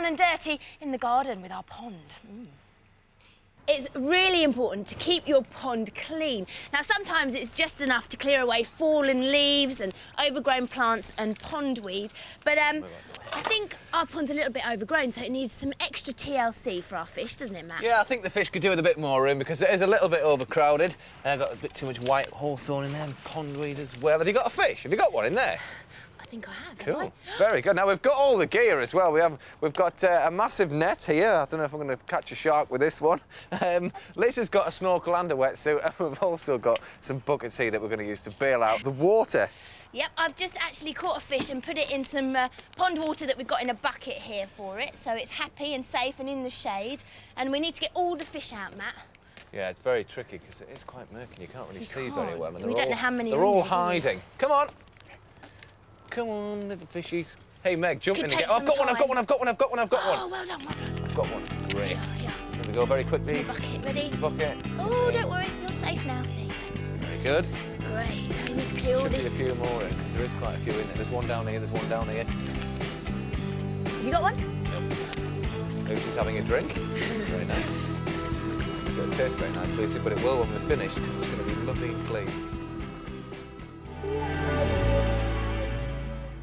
and dirty in the garden with our pond. It's really important to keep your pond clean. Now, sometimes it's just enough to clear away fallen leaves and overgrown plants and pondweed, but I think our pond's a little bit overgrown, so it needs some extra TLC for our fish, doesn't it, Matt? Yeah, I think the fish could do with a bit more room because it is a little bit overcrowded. I've got a bit too much white hawthorn in there and pondweed as well. Have you got a fish? Have you got one in there? I think I have. Cool. Very good. Now, we've got all the gear as well. We've got a massive net here. I don't know if I'm going to catch a shark with this one. Liz has got a snorkel and a wetsuit, and we've also got some buckets here that we're going to use to bail out the water. Yep, I've just actually caught a fish and put it in some pond water that we've got in a bucket here for it, so it's happy and safe and in the shade. And we need to get all the fish out, Matt. Yeah, it's very tricky because it is quite murky. You can't really see very well. And we don't know how many. They're all hiding. Come on. Come on, little fishies. Hey, Meg, jump in again. Oh, I've got one. Oh, well done, well done. I've got one. Great. Yeah. Here we go, very quickly. The bucket, ready? The bucket. Oh, don't worry, you're safe now. Very good. Great. We need to clear all this. Should be a few more in, because there is quite a few in there. There's one down here, there's one down here. Have you got one? Nope. Lucy's having a drink. Very nice. It'll taste very nice, Lucy, but it will when we're finished, because it's going to be lovely and clean.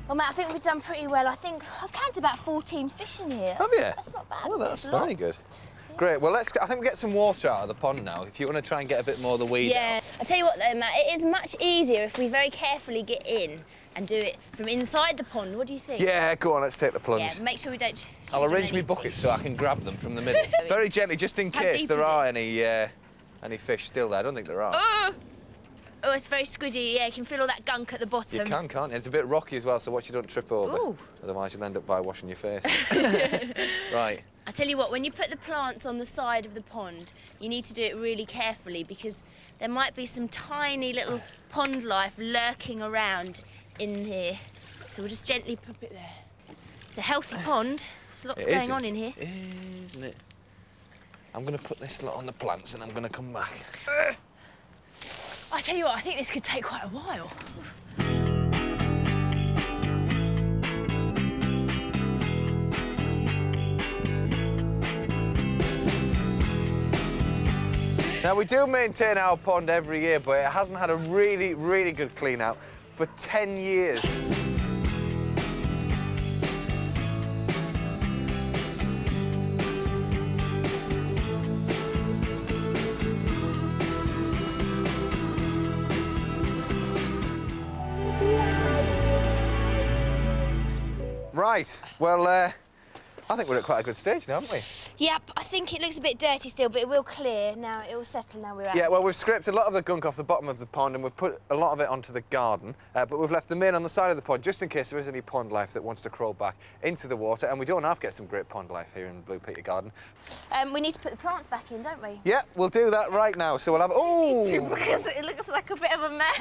Well, Matt, I think we've done pretty well. I think I've counted about 14 fish in here. Have you? That's not bad. Oh, that's very good. Great. Well, I think we'll get some water out of the pond now, if you want to try and get a bit more of the weed out. I tell you what, though, Matt, it is much easier if we very carefully get in and do it from inside the pond. What do you think? Yeah, go on, let's take the plunge. Yeah, make sure we don't... I'll arrange my bucket so I can grab them from the middle. Very gently, just in case there are any fish still there. I don't think there are. Oh, it's very squidgy. Yeah, you can feel all that gunk at the bottom. You can, can't you? It's a bit rocky as well, so watch you don't trip over. Ooh. Otherwise, you'll end up by washing your face. Right. I tell you what, when you put the plants on the side of the pond, you need to do it really carefully because there might be some tiny little pond life lurking around in here. So we'll just gently pop it there. It's a healthy pond. There's lots going on in here. Isn't it? I'm going to put this lot on the plants and I'm going to come back. I tell you what, I think this could take quite a while. Now, we do maintain our pond every year, but it hasn't had a really, really good clean out for 10 years. Right, well, I think we're at quite a good stage now, haven't we? Yep, I think it looks a bit dirty still, but it will clear now. It will settle now we're out. Yeah, well, we've scraped a lot of the gunk off the bottom of the pond and we've put a lot of it onto the garden, but we've left the main on the side of the pond just in case there is any pond life that wants to crawl back into the water, and we don't have to get some great pond life here in Blue Peter Garden. We need to put the plants back in, don't we? Yeah, we'll do that right now. So we'll have... Oh! Because it looks like a bit of a mess.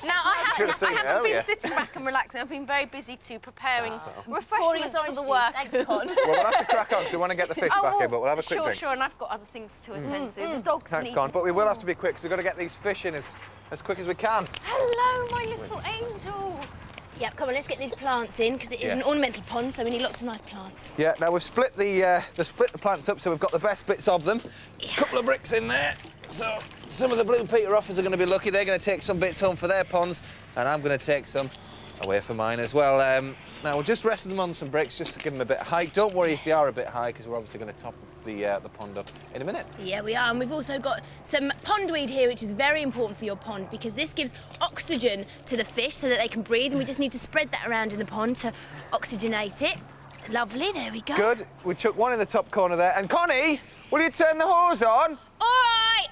Now, I haven't been sitting back and relaxing. I've been very busy preparing refreshments for the work. Thanks, Con. Well, we'll have to crack on because we want to get the fish back in, but we'll have a quick drink. Sure, and I've got other things to attend to. The dogs Thanks, need... Con, but we will have to be quick because we've got to get these fish in as quick as we can. Hello, my little angel. Yep, come on, let's get these plants in because it is an ornamental pond, so we need lots of nice plants. Yeah, now we've split the plants up, so we've got the best bits of them. A couple of bricks in there. So some of the Blue Peter offers are going to be lucky. They're going to take some bits home for their ponds, and I'm going to take some away for mine as well. Now we'll just rest them on some bricks just to give them a bit of height. Don't worry if they are a bit high, because we're obviously going to top the pond up in a minute. Yeah, we are, and we've also got some pondweed here, which is very important for your pond because this gives oxygen to the fish so that they can breathe, and we just need to spread that around in the pond to oxygenate it. Lovely, there we go. Good. We chuck one in the top corner there. And Connie, will you turn the hose on? All right.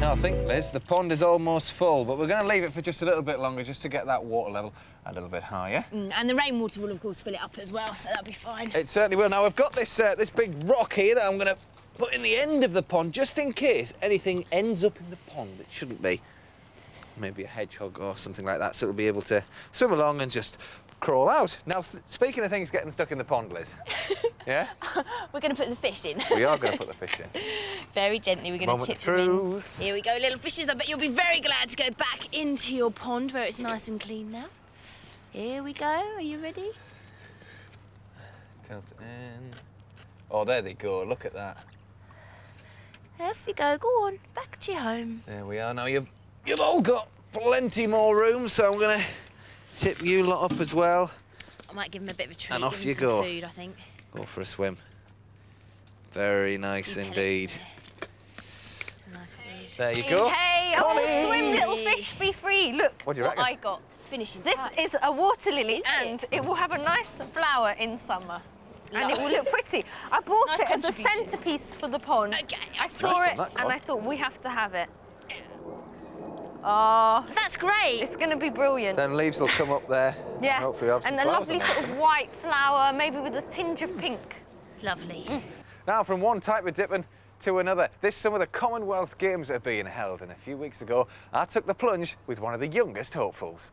Now I think, Liz, the pond is almost full, but we're going to leave it for just a little bit longer just to get that water level a little bit higher. And the rainwater will, of course, fill it up as well, so that'll be fine. It certainly will. Now, we've got this big rock here that I'm going to put in the end of the pond just in case anything ends up in the pond. It shouldn't be. Maybe a hedgehog or something like that, so it'll be able to swim along and just crawl out. Now, speaking of things getting stuck in the pond, Liz, yeah? We're going to put the fish in. We are going to put the fish in. Very gently, we're going to tip them in. Here we go, little fishes. I bet you'll be very glad to go back into your pond where it's nice and clean now. Here we go. Are you ready? Tilt in. Oh, there they go. Look at that. Off you go. Go on. Back to your home. There we are. Now you've all got plenty more room, so I'm going to tip you lot up as well. I might give him a bit of a treat. And off give him you some go. Food, I think. Go for a swim. Very nice indeed. Nice food. There you go. Hey, Connie! oh, swim, little fish, be free. Look What do you reckon? I got. Finishing This touch. is a water lily, Is and it? it will have a nice flower in summer. And it Lovely. will look pretty. I bought Nice it as a contribution. centrepiece for the pond. Okay, I saw nice it one, that, and I Con. thought we have to have it. Oh, That's great. it's going to be brilliant. Then leaves will come up there. Yeah, Hopefully we'll have some and a flowers lovely on there sort soon. of white flower, maybe with a tinge of pink. Lovely. Now, from one type of dipping to another, this summer the Commonwealth Games are being held, and a few weeks ago I took the plunge with one of the youngest hopefuls.